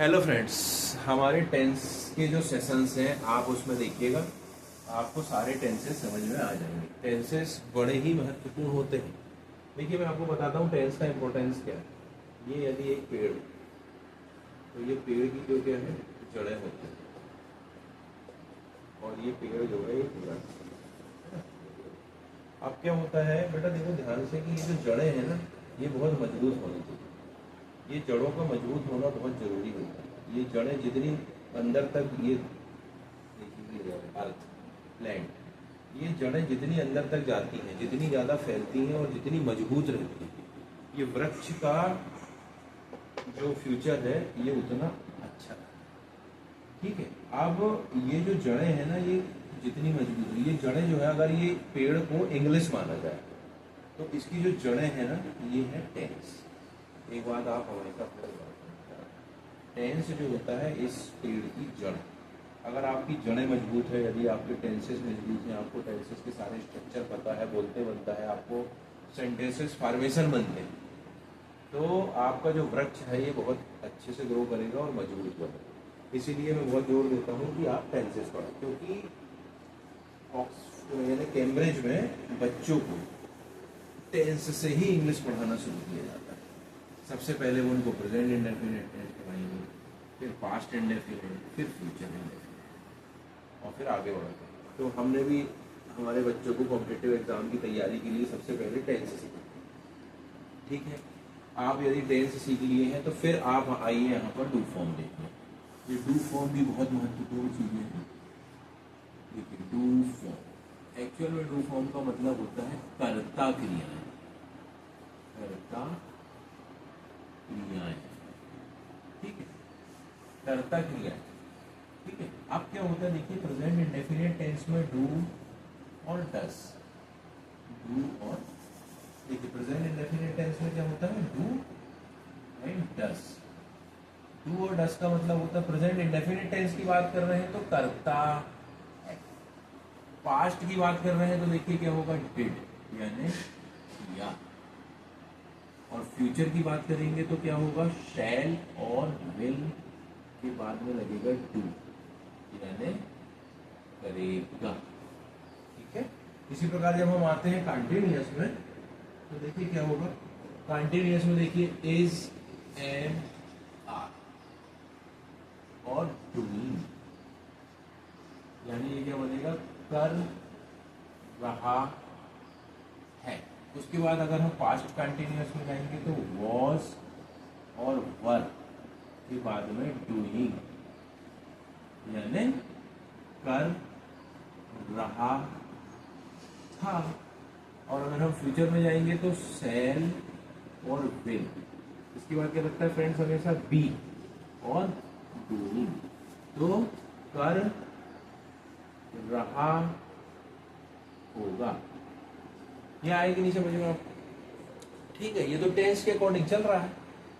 Hello friends, हमारे tense के जो सेशंस हैं आप उसमें देखिएगा, आपको सारे टेंसेस समझ में आ जाएंगे। टेंसेस बड़े ही महत्वपूर्ण होते हैं। देखिए, मैं आपको बताता हूँ टेंस का इम्पोर्टेंस क्या है। ये यदि एक पेड़, तो ये पेड़ की जो क्या है जड़ें होती हैं, और ये पेड़ जो है ये पूरा। अब क्या होता है बेटा, देखो ध्यान से कि ये जो जड़ें हैं ना, ये बहुत मजबूत होनी चाहिए। ये जड़ों का मजबूत होना बहुत जरूरी होता है। ये जड़ें जितनी अंदर तक, ये देखिए अर्थ लैंड, ये जड़ें जितनी अंदर तक जाती हैं, जितनी ज़्यादा फैलती हैं और जितनी मजबूत रहती हैं, ये वृक्ष का जो फ्यूचर है ये उतना अच्छा है। ठीक है। अब ये जो जड़ें हैं ना, ये जितनी मजबूत है, ये जड़ें जो है, अगर ये पेड़ को इंग्लिश माना जाए तो इसकी जो जड़ें हैं ना, ये है टेंस। एक बात आप हमेशा टेंस जो होता है इस पेड़ की जड़, अगर आपकी जड़ें मजबूत है, यदि आपके टेंसेस मजबूत हैं, आपको टेंसेस के सारे स्ट्रक्चर पता है, बोलते बनता है, आपको सेंटेंसेस फॉर्मेशन बनते हैं, तो आपका जो वृक्ष है ये बहुत अच्छे से ग्रो करेगा और मजबूत बनेगा। इसीलिए मैं बहुत जोर देता हूँ कि आप टेंसेस पढ़ें, क्योंकि यानी कैम्ब्रिज में बच्चों को टेंस से ही इंग्लिश पढ़ाना शुरू किया जाता है। सबसे पहले वो उनको प्रेजेंट इंडेफिनिट टेंस पढ़ाएंगे, फिर पास्ट इंडेफिनिट, फिर फ्यूचर इंडेफिनिट, और फिर आगे बढ़ते हैं। तो हमने भी हमारे बच्चों को कॉम्पिटिटिव एग्जाम की तैयारी के लिए सबसे पहले टेंस सीखा। ठीक है। आप यदि टेंस सीख लिए हैं तो फिर आप आइए यहाँ पर डू फॉर्म देखिए। ये डू फॉर्म भी बहुत महत्वपूर्ण चीजें हैं। देखिए, डू फॉर्म एक्चुअल में डू फॉर्म का मतलब होता है कर्ता क्रियाएं, कर्ता क्रियाएं। ठीक है, कर्ता क्रियाएं। ठीक है। अब क्या होता है, देखिए प्रेजेंट इंडेफिनिट टेंस में डू और डस, डू और, देखिए प्रेजेंट इंडेफिनिट टेंस में क्या होता है, डू एंड डस। डू और डस का मतलब होता है, प्रेजेंट इंडेफिनिट टेंस की बात कर रहे हैं तो कर्ता है, पास्ट की बात कर रहे हैं तो देखिए क्या होगा, डिड यानी किया, और फ्यूचर की बात करेंगे तो क्या होगा, शैल और विल के बाद में लगेगा डू यानी करेगा। ठीक है। इसी प्रकार जब हम आते हैं कंटिन्यूअस में तो देखिए क्या होगा, कंटिन्यूअस में देखिए इज एंड आर और डूइंग, यानी ये क्या बनेगा, कर रहा है। उसके बाद अगर हम पास्ट कंटिन्यूअस में जाएंगे तो वॉज और वर के बाद में डूइंग यानी कर रहा था। और अगर हम फ्यूचर में जाएंगे तो सेल और विल। इसके बाद क्या लगता है फ्रेंड्स, हमेशा बी और डूइंग, तो कर रहा होगा। ये आए कि नहीं समझ में आप? ठीक है। ये तो टेंस के अकॉर्डिंग चल रहा है।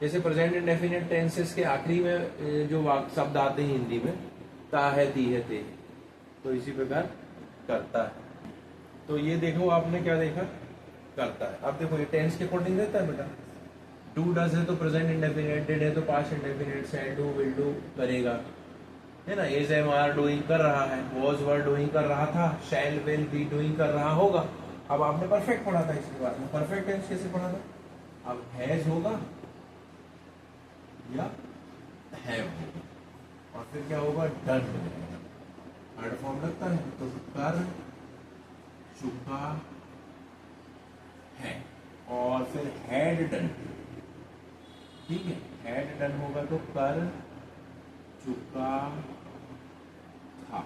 जैसे प्रेजेंट इंडेफिनिट टेंसेस के आखिरी में जो शब्द आते हैं हिंदी में, ता है, ती है, ते है, तो इसी प्रकार करता है। तो ये देखो, आपने क्या देखा, करता है। अब देखो ये टेंस के अकॉर्डिंग रहता है बेटा। डू डज है तो प्रेजेंट इंडेफिनिट, डिड है तो past indefinite, shall do, will do करेगा, है ना। इज एम आर डूइंग कर रहा है, वॉज वर डूइंग कर रहा था, शैल विल बी डूइंग कर रहा होगा। अब आपने परफेक्ट पढ़ा था, इसके बाद में परफेक्ट टेंस कैसे पढ़ा था, अब हैज होगा या हैव होगा, और फिर क्या होगा, डन होगा। थर्ड फॉर्म लगता है तो कर चुका है, और फिर हैड डन। ठीक है, हैड डन होगा तो कर चुका था,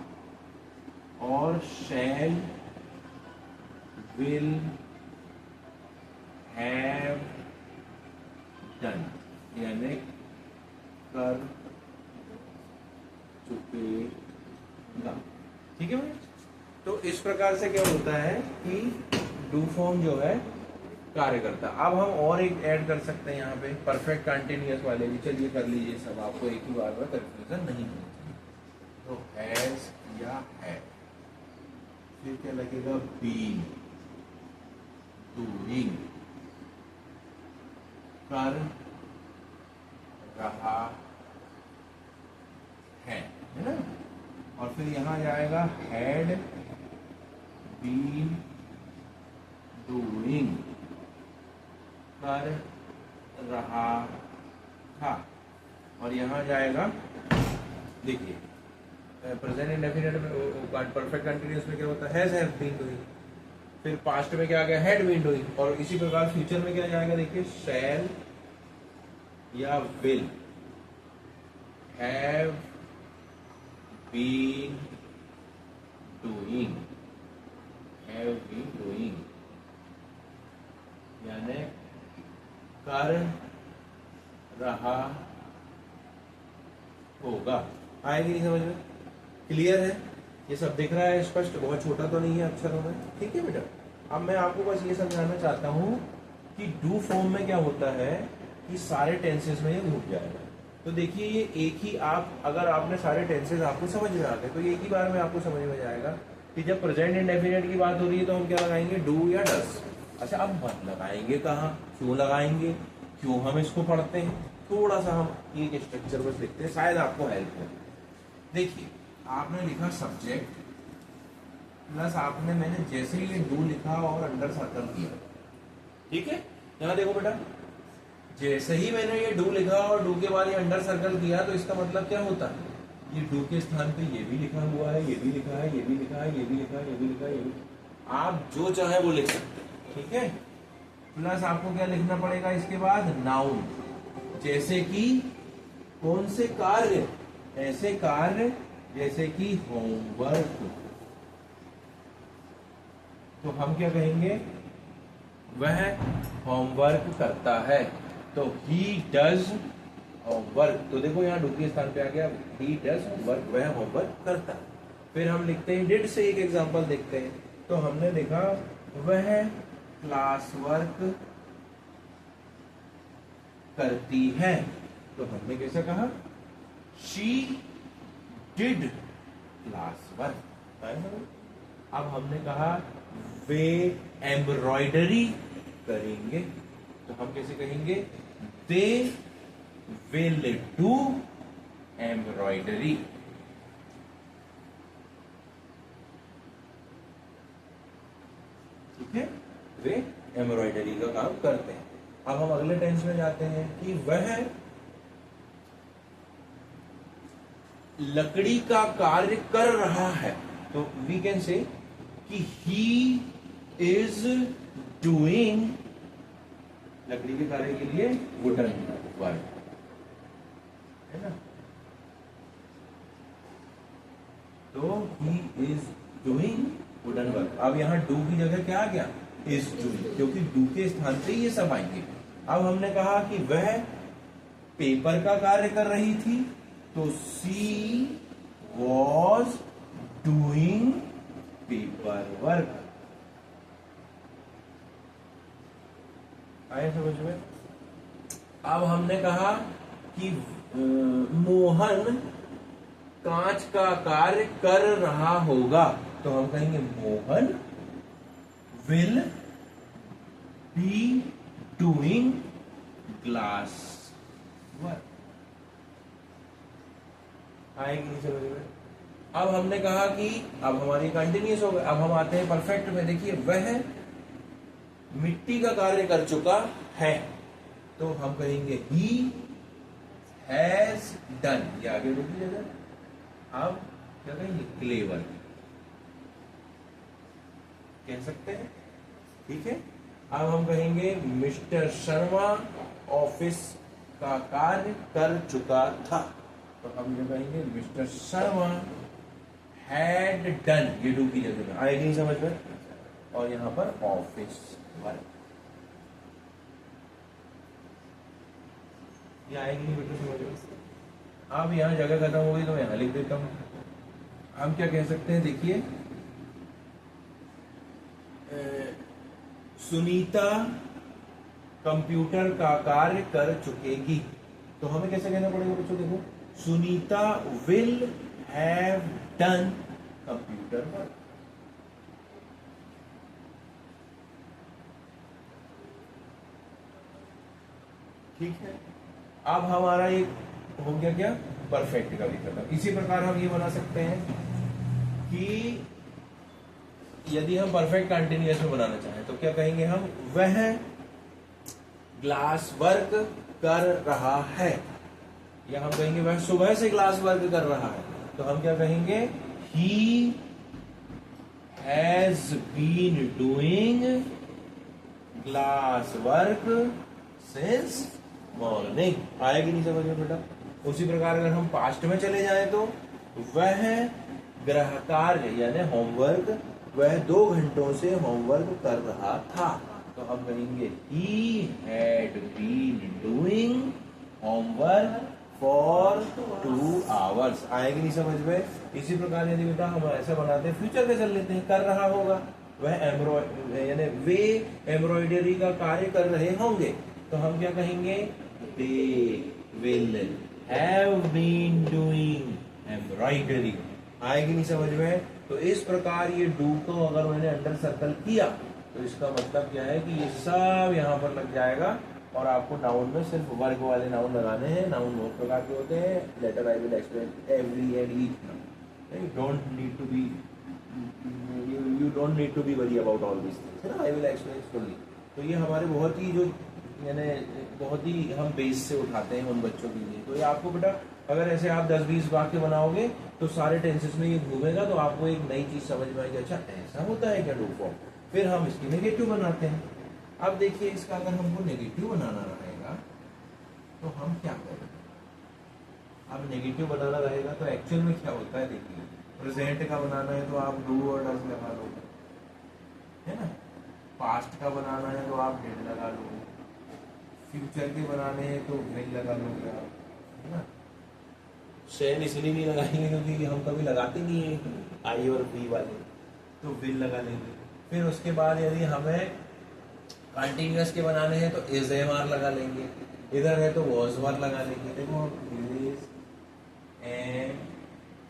और शैल विल हैव डन यानी कर चुकेगा। ठीक है भाई। तो इस प्रकार से क्या होता है कि डू फॉर्म जो है कार्य करता है। अब हम और एक ऐड कर सकते हैं यहाँ पे, परफेक्ट कंटिन्यूअस वाले भी। चलिए कर लीजिए सब, आपको एक ही बार में कंफ्यूजन नहीं होनी चाहिए। तो हैज या है, फिर क्या लगेगा, बीइंग, डूइंग, कर रहा फिर यहाँ जाएगा हैड बीन डूइंग, कर रहा था। और यहाँ जाएगा, देखिए प्रेजेंट इंडेफिनिट में परफेक्ट कंटिन्यूअस में क्या होता है, हैज बीन डूइंग। फिर पास्ट में क्या आ गया, हैड बीन डूइंग। और इसी प्रकार फ्यूचर में क्या जाएगा, देखिए शैल या will have been doing, have been doing यानी कर रहा होगा। आएगी नहीं समझ में? क्लियर है? ये सब दिख रहा है स्पष्ट, बहुत छोटा तो नहीं है अक्षरों में, ठीक है बेटा। अब मैं आपको बस ये समझाना चाहता हूँ कि डू फॉर्म में क्या होता है कि सारे टेंसेस में ये घुट जाएगा। तो देखिए ये एक ही, आप अगर आपने सारे टेंसेस आपको समझ में आ गए तो एक ही बार में आपको समझ में जाएगा कि जब प्रेजेंट इंडेफिनिट की बात हो रही है तो हम क्या लगाएंगे, डू या डस। अच्छा अब मत लगाएंगे कहाँ, क्यों लगाएंगे, क्यों हम इसको पढ़ते हैं, थोड़ा सा हम एक स्ट्रक्चर बस देखते हैं, शायद आपको हेल्प हो। देखिए आपने लिखा सब्जेक्ट प्लस आपने, मैंने जैसे ही ये डू लिखा और अंडर सर्कल किया, ठीक है। यहाँ देखो बेटा, जैसे ही मैंने ये डू लिखा और डू के बाद ये अंडर सर्कल किया तो इसका मतलब क्या होता है, ये डू के स्थान पे ये भी लिखा हुआ है, ये भी लिखा है, ये भी लिखा है, ये भी लिखा है, ये भी लिखा है, ये भी, आप जो चाहे वो लिख सकते हैं, ठीक है। प्लस आपको क्या लिखना पड़ेगा इसके बाद, नाउन, जैसे कि कौन से कार्य, ऐसे कार्य जैसे कि होमवर्क। तो हम क्या कहेंगे, वह होमवर्क करता है, तो ही डज होमवर्क। तो देखो यहाँ डू के स्थान पे आ गया, ही डज होमवर्क, वह होमवर्क करता है। फिर हम लिखते हैं डिड से एक एग्जांपल देखते हैं। तो हमने देखा वह क्लास वर्क करती है, तो हमने कैसे कहा, शी डिड क्लास वर्क। अब हमने कहा वे एम्ब्रॉयडरी करेंगे, तो हम कैसे कहेंगे, दे विल डू एम्ब्रॉयडरी। ठीक है, वे एम्ब्रॉयडरी का काम करते हैं। अब हम अगले टेंस में जाते हैं कि वह लकड़ी का कार्य कर रहा है, तो वी कैन से कि ही इज डूइंग, लकड़ी के कार्य के लिए वुडन वर्क, है ना। तो he is doing wooden work. अब यहाँ डू की जगह क्या आ गया, इज डूइंग, क्योंकि डू के स्थान पे ये सब आएंगे। अब हमने कहा कि वह पेपर का कार्य कर रही थी, तो सी वॉज डूइंग पेपर वर्क। आए समझ में? अब हमने कहा कि मोहन कांच का कार्य कर रहा होगा, तो हम कहेंगे Mohan will be doing glass work. आएगी नहीं समझ में? अब हमने कहा कि अब हमारी कंटिन्यूस हो गई। अब हम आते हैं परफेक्ट में। देखिए वह मिट्टी का कार्य कर चुका है, तो हम कहेंगे ही हैज डन, ये आगे रुकी जगह। अब क्या कहेंगे, क्ले वर्क कह सकते हैं, ठीक है। अब हम कहेंगे मिस्टर शर्मा ऑफिस का कार्य कर चुका था, तो हम ये कहेंगे मिस्टर शर्मा हैड डन, ये डू की जगह में आएगी नहीं समझ में। और यहां पर ऑफिस वर्क, ये आएगी नहीं बेटा समझ में। अब यहां जगह खत्म हो गई तो मैं यहां लिख देता हूं। हम क्या कह सकते हैं, देखिए सुनीता कंप्यूटर का कार्य कर चुकेगी, तो हमें कैसे कहना पड़ेगा बच्चों, देखो Sunita will have done computer work. ठीक है, अब हमारा एक हो गया क्या, परफेक्ट का भी खत्म। इसी प्रकार हम ये बना सकते हैं कि यदि हम परफेक्ट कंटिन्यूअस में बनाना चाहें तो क्या कहेंगे हम, वह क्लास वर्क कर रहा है, या हम कहेंगे वह सुबह से क्लास वर्क कर रहा है, तो हम क्या कहेंगे, he has been doing class work since morning. आएगी नहीं समझ में बेटा। उसी प्रकार अगर हम पास्ट में चले जाएं तो वह गृह कार्य यानी होमवर्क, वह 2 घंटों से होमवर्क कर रहा था, तो हम कहेंगे he had been doing homework for 2 hours. आएगी नहीं समझ में। इसी प्रकार यदि बेटा हम ऐसा बनाते हैं, फ्यूचर के चल लेते हैं, कर रहा होगा, वह यानी वे एम्ब्रॉयडरी का कार्य कर रहे होंगे, तो हम क्या कहेंगे, they will have been doing embroidery. आएगी नहीं समझ में। तो इस प्रकार ये डू को अगर मैंने अंडर सर्कल किया तो इसका मतलब क्या है कि ये सब यहाँ पर लग जाएगा, और आपको नाउन में सिर्फ वर्ग वाले नाउन लगाने हैं। नाउन बहुत प्रकार के होते हैं, later I will explain every and each noun. You don't need to be worry about all this things, है ना। I will explain fully. तो ये हमारे बहुत ही जो यानी बहुत ही हम बेस से उठाते हैं उन बच्चों के लिए। तो ये आपको बेटा अगर ऐसे आप 10-20 वाक्य बनाओगे तो सारे टेंसेस में ये घूमेगा, तो आपको एक नई चीज समझ में आएगी, अच्छा ऐसा होता है क्या डू फॉर्म। फिर हम इसकी नेगेटिव बनाते हैं। अब देखिए इसका अगर हमको नेगेटिव बनाना रहेगा तो हम क्या करेंगे। अब नेगेटिव बनाना रहेगा तो एक्चुअल में क्या होता है, देखिए प्रेजेंट का बनाना है तो आप डू और डज लगा लोगे, है ना। पास्ट का बनाना है तो आप डिड लगा लोगे, फ्यूचर के बनाने हैं तो विल लगा लोगे आप, है ना। शेन इसलिए नहीं लगाएंगे क्योंकि हम कभी लगाते नहीं है आई और बी वाले, तो विल लगा लेंगे। फिर उसके बाद यदि हमें कंटिन्यूअस के बनाने हैं तो इज एम आर लगा लेंगे, इधर है तो वॉज वार लगा लेंगे। देखो इज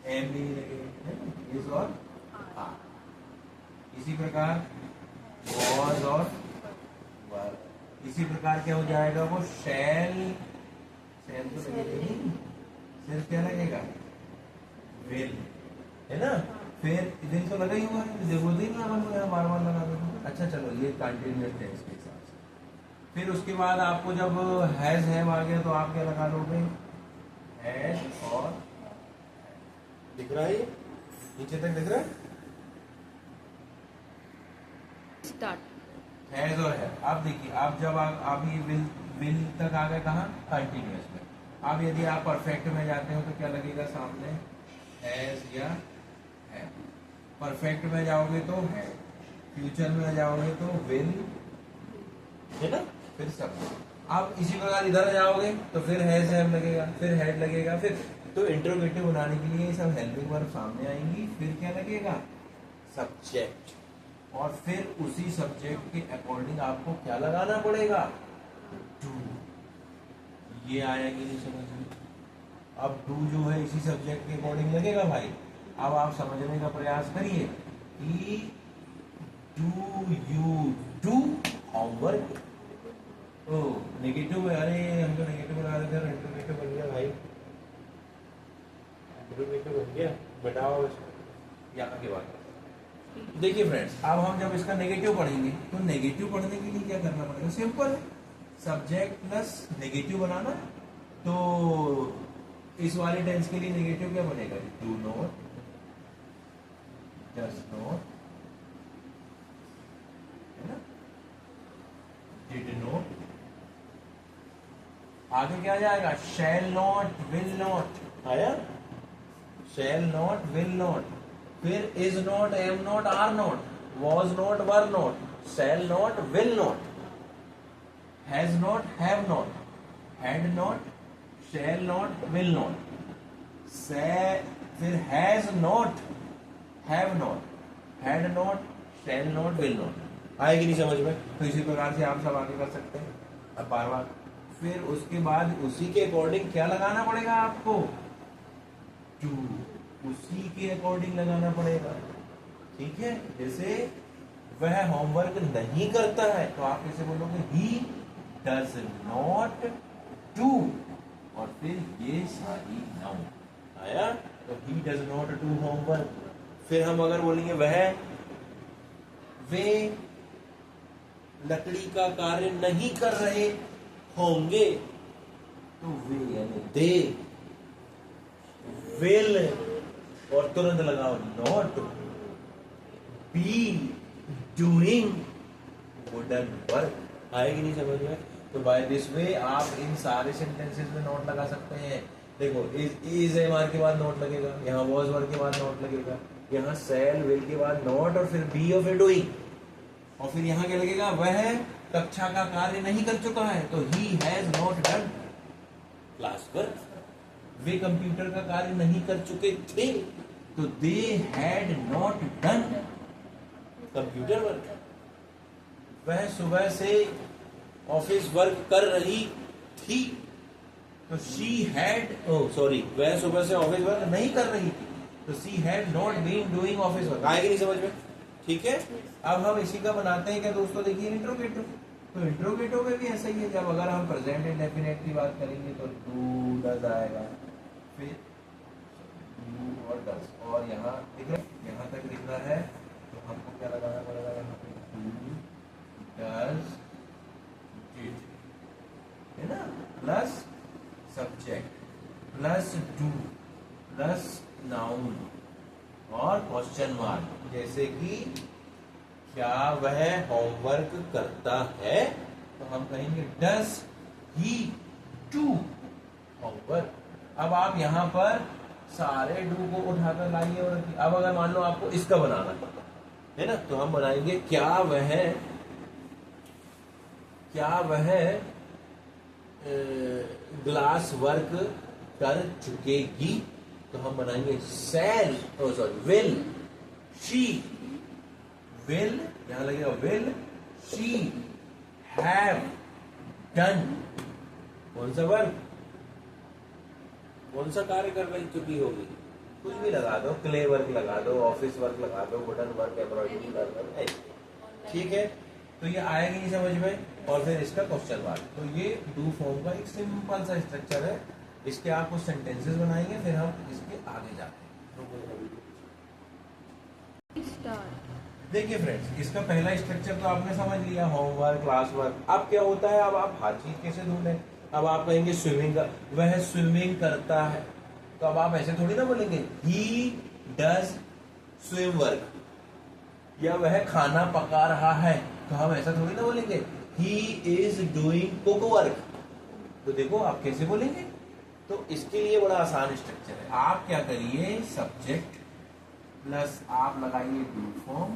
एम भी लगेगा, इज और आर। इसी प्रकार वॉज और वर। इसी प्रकार क्या हो जाएगा, वो शैल तो लगेगा नहीं, सिर्फ क्या लगेगा, विल, है ना। फिर विल तो लगा ही हुआ है, जरूरत ही नहीं लगा, बार बार लगा दो। अच्छा चलो ये कंटिन्यूअस टेंस के हिसाब से। फिर उसके बाद आपको जब हैज हैव आ गया तो आप क्या लगा लोगे, हैज और दिख रहा है, नीचे तक दिख रहा है, स्टार्ट हैज और है। अब देखिए आप जब आप ये विल तक आ गए कहाँ, कंटिन्यूअस में। अब यदि आप परफेक्ट में जाते हो तो क्या लगेगा सामने, हैज या है। परफेक्ट में जाओगे तो है, फ्यूचर में जाओगे तो विल, है ना। फिर सब। अब इसी प्रकार इधर जाओगे तो फिर हैज हैव लगेगा, फिर हैड लगेगा, फिर तो इंट्रोगेटिव बनाने के लिए सब हेल्पिंग वर्ब सामने आएंगी। फिर क्या लगेगा, सब्जेक्ट, और फिर उसी सब्जेक्ट के अकॉर्डिंग आपको क्या लगाना पड़ेगा, टू। ये आएगी नहीं समझ में। अब डू जो है इसी सब्जेक्ट के अकॉर्डिंग लगेगा भाई। अब आप समझने का प्रयास करिए कि do you do homework. O negative, अरे हम तो नेगेटिव बना रहे थे, इंटरनेटिव बन गया भाई, इंटरनेटिव बन गया, बताओ यहाँ के बाद। देखिए फ्रेंड्स, अब हम जब इसका नेगेटिव पढ़ेंगे तो नेगेटिव पढ़ने के लिए क्या करना पड़ेगा, सिंपल, सब्जेक्ट प्लस नेगेटिव बनाना। तो इस वाले टेंस के लिए नेगेटिव क्या बनेगा, डू नॉट, डज नॉट, है ना, डिड नॉट। आगे क्या जाएगा, शैल नॉट, विल नॉट आया, शैल नॉट, विल नॉट। फिर is not, am not, are not, was not, were not, shall not, will not, has not, have not, had not, shall not, will not, फिर has not, have not, had not, shall not, will not. आएगी नहीं समझ में। तो इसी प्रकार से आप सब आगे कर सकते हैं। अब बार बार फिर उसके बाद उसी के अकॉर्डिंग क्या लगाना पड़ेगा आपको, टू, उसी के अकॉर्डिंग लगाना पड़ेगा, ठीक है। जैसे वह होमवर्क नहीं करता है तो आप कैसे बोलोगे, ही डज नॉट डू, और फिर ये सारी नाउन आया। तो he does not do homework, फिर हम अगर बोलेंगे वे लकड़ी का कार्य नहीं कर रहे होंगे, तो वे यानी दे विल, और तुरंत लगाओ not be doing wooden work. आएगी नहीं समझ में? तो बाय दिस वे आप इन सारे सेंटेंसेस में नोट लगा सकते हैं। देखो इज एम आर के बाद नोट लगेगा, यहाँ वॉज वर्क के बाद नोट लगेगा, यहाँ सेल विल के बाद नोट, और फिर बी और फिर डूइंग, और फिर यहाँ क्या लगेगा? वह कक्षा का कार्य नहीं कर चुका है, तो he has not done class work. Way computer का कार्य नहीं कर चुके थे, तो they had not done computer work. वह सुबह से ऑफिस वर्क कर रही थी, तो शी हैड वह सुबह से ऑफिस वर्क नहीं कर रही थी, तो she had not been doing office work. आएगी नहीं समझ में? ठीक है। अब हम इसी का बनाते हैं क्या दोस्तों? देखिए इंट्रोगेटिव। तो इंट्रोगेटिव में भी ऐसा ही है। जब अगर हम प्रेजेंट इंडेफिनिट की बात करेंगे तो डू डज आएगा, फिर डू और डज, और यहाँ ठीक है, यहाँ तक लिखना है तो हमको क्या लगाना पड़ेगा? यहाँ पे डू डज डिड, है ना, plus subject plus do plus noun और क्वेश्चन मार्क। जैसे कि क्या वह होमवर्क करता है, तो हम कहेंगे डज ही डू होमवर्क। अब आप यहाँ पर सारे डू को उठाकर लाइए और अब अगर मान लो आपको इसका बनाना है ना, तो हम बनाएंगे क्या वह ग्लास वर्क कर चुकेगी, तो हम बनाएंगे विल शी, विल यहां लगेगा विल शी हैव डन। कौन सा वर्क? कौन सा कार्य कर रही चुकी होगी? कुछ भी लगा दो, क्ले वर्क लगा दो, ऑफिस वर्क लगा दो, वुडन वर्क, एम्ब्रॉयडरी वर्क, ठीक है। तो ये आएगी नहीं समझ में? और फिर इसका क्वेश्चन मार्क। तो ये डू फॉर्म का एक सिंपल सा स्ट्रक्चर है। इसके आप कुछ सेंटेंसेस बनाएंगे, फिर हम इसके आगे जाते हैं। देखिए फ्रेंड्स, इसका पहला स्ट्रक्चर तो आपने समझ लिया, होमवर्क, क्लास वर्क। अब क्या होता है? अब आप हर चीज कैसे ढूंढें? अब आप कहेंगे स्विमिंग, वह स्विमिंग करता है, तो अब आप ऐसे थोड़ी ना बोलेंगे ही डज स्विम वर्क, या वह खाना पका रहा है, तो हम ऐसा थोड़ी ना बोलेंगे he is doing cook work. तो देखो आप कैसे बोलेंगे। तो इसके लिए बड़ा आसान स्ट्रक्चर है। आप क्या करिए, सब्जेक्ट प्लस आप लगाइए डू फॉर्म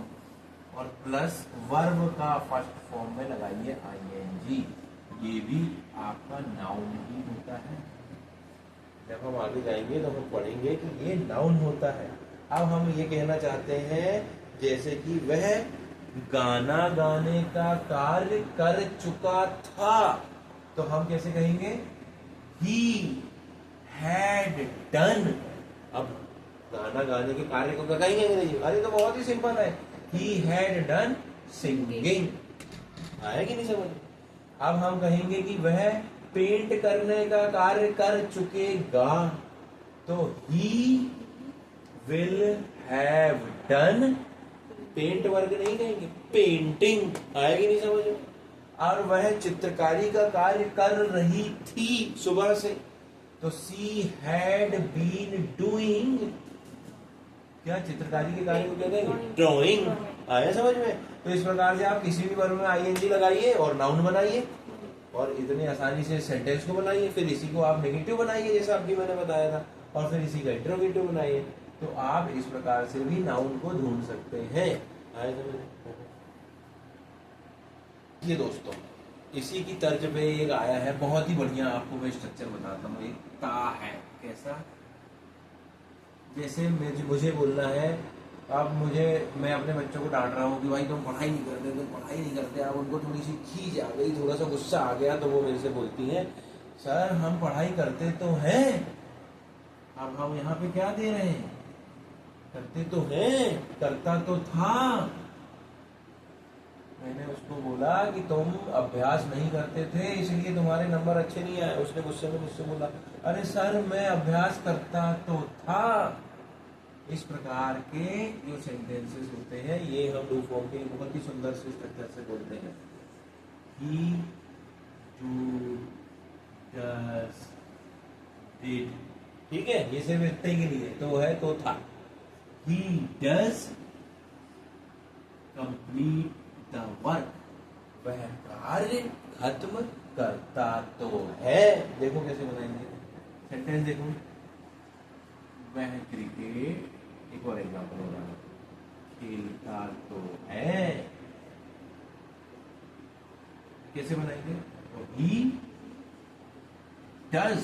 और प्लस वर्ब का फर्स्ट फॉर्म में लगाइए आईएनजी। ये भी आपका नाउन ही होता है। जब हम आगे जाएंगे तो हम पढ़ेंगे कि ये नाउन होता है। अब हम ये कहना चाहते हैं जैसे कि वह गाना गाने का कार्य कर चुका था, तो हम कैसे कहेंगे? He had done. अब गाना गाने के कार्य को क्या कहेंगे अंग्रेजी? अरे तो बहुत ही सिंपल है, ही हैड डन सिंगिंग। आएगी नहीं समझ? अब हम कहेंगे कि वह पेंट करने का कार्य कर चुकेगा, तो he will have done paint work नहीं कहेंगे, पेंटिंग। आएगी नहीं समझ में? और वह चित्रकारी का कार्य कर रही थी सुबह से, तो सी हैड बीन डूइंग क्या चित्रकारी के कार्य को क्या कहेंगे? ड्राइंग। आया समझ में? तो इस प्रकार से आप किसी भी वर्ब में आईएनजी लगाइए और नाउन बनाइए और इतनी आसानी से सेंटेंस को बनाइए। फिर इसी को आप नेगेटिव बनाइए जैसा अभी मैंने बताया था, और फिर इसी का इंट्रोगेटिव बनाइए। तो आप इस प्रकार से भी नाउन को ढूंढ सकते हैं। आया समझ में? ये दोस्तों इसी की तर्ज पे एक आया है, बहुत ही बढ़िया। आपको मैं स्ट्रक्चर बताता हूँ। एक ता है, कैसा? जैसे मुझे बोलना है, अब मैं अपने बच्चों को डांट रहा हूँ कि भाई तुम पढ़ाई नहीं करते। अब उनको थोड़ी सी खींच आ गई, थोड़ा सा गुस्सा आ गया, तो वो मेरे से बोलती हैं, सर हम पढ़ाई करते तो हैं, अब हम यहाँ पे क्या दे रहे हैं? करते तो हैं, करता तो था। मैंने उसको बोला कि तुम अभ्यास नहीं करते थे इसलिए तुम्हारे नंबर अच्छे नहीं आए। उसने गुस्से में मुझसे बोला, अरे सर मैं अभ्यास करता तो था, इस प्रकार के जो सेंटेंसेस होते हैं ये हम डू फॉर्म के बहुत ही सुंदर से स्ट्रक्चर से बोलते हैं। ही, डू, डज, डिड। ठीक है, ये सिर्फ इतने के लिए तो है तो था। He does complete the work, वह कार्य खत्म करता तो है। देखो कैसे बनाएंगे सेंटेंस, देखो। वह क्रिकेट, एक और एग्जाम्पल हो रहा है, खेलता तो है। कैसे बनाएंगे? तो ही डज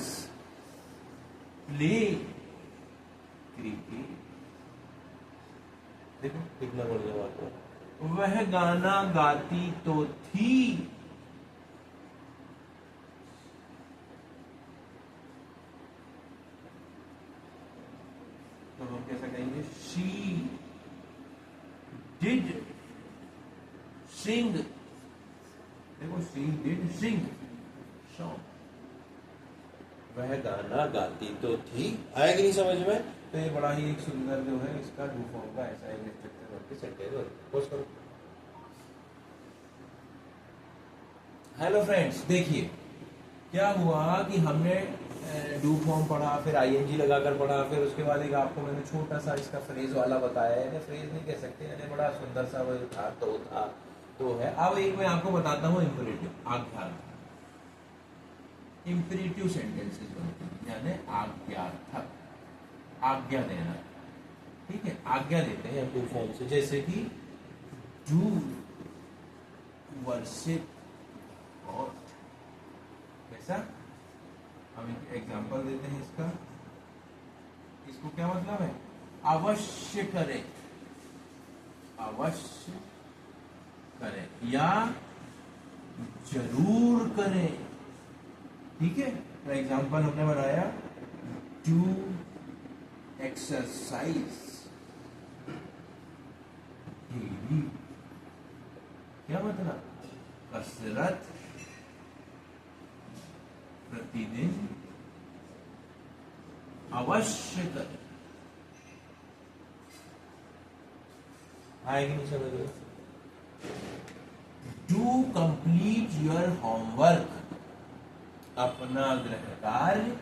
प्ले क्रिकेट। देखो कितना बढ़िया बात है। वह गाना गाती तो थी। तो हम कैसा कहेंगे? शी डिड सिंग। देखो, शी डिड सिंग सॉन्ग। वह गाना गाती तो थी। आया कि नहीं समझ में? तो ये बड़ा ही एक सुंदर जो है इसका डू फॉर्म का ऐसा एक स्ट्रक्चर करके सेंटेंस पोस्ट करो। हेलो फ्रेंड्स, देखिए क्या हुआ कि हमने डू फॉर्म पढ़ा, फिर आईएनजी लगाकर पढ़ा, फिर उसके बाद एक आपको मैंने छोटा सा इसका फ्रेज वाला बताया है। फ्रेज नहीं कह सकते, यानी बड़ा सुंदर सा वो था तो है। अब एक मैं आपको बताता हूँ इम्परेटिव, आज्ञार्थक। इम्परेटिव सेंटेंसेस बनते हैं, यानी आज्ञार्थक, आज्ञा देना। ठीक है, आज्ञा देते हैं डू फॉर्म से, जैसे कि डू वर्शिप गॉड। कैसा? हम एक एग्जांपल देते हैं इसका। इसको क्या मतलब है? अवश्य करें, अवश्य करें या जरूर करें। ठीक है, तो एग्जांपल हमने बनाया डू एक्सरसाइज डेली। क्या मतलब? कसरत प्रतिदिन अवश्य करें। आएगी नहीं समझ में? डू कंप्लीट योर होमवर्क, अपना गृह कार्य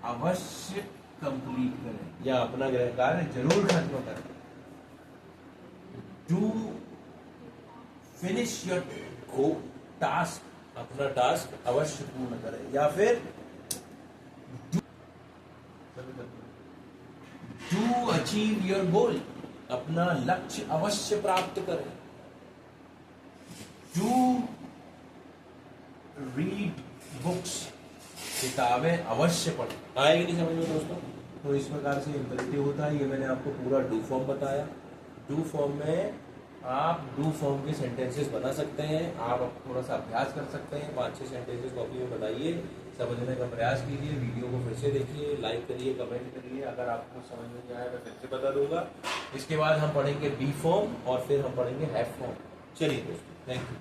अवश्य कंप्लीट करें या अपना गृह कार्य जरूर खत्म करें। डू फिनिश योर टास्क, अपना टास्क अवश्य पूर्ण करें। या फिर डू अचीव योर गोल, अपना लक्ष्य अवश्य प्राप्त करें। डू रीड बुक्स, किताबें अवश्य पढ़ें। आएगी नहीं समझ में दोस्तों? तो इस प्रकार से इम्परेटिव होता है। ये मैंने आपको पूरा डू फॉर्म बताया। डू फॉर्म में आप डू फॉर्म के सेंटेंसेस बना सकते हैं। आप थोड़ा सा अभ्यास कर सकते हैं। 5-6 सेंटेंसेस कॉपी में बनाइए, समझने का प्रयास कीजिए। वीडियो को फिर से देखिए, लाइक करिए, कमेंट करिए। अगर आपको समझ में नहीं आया मैं फिर से बता दूंगा। इसके बाद हम पढ़ेंगे बी फॉर्म और फिर हम पढ़ेंगे हैव फॉर्म। चलिए दोस्तों, थैंक यू।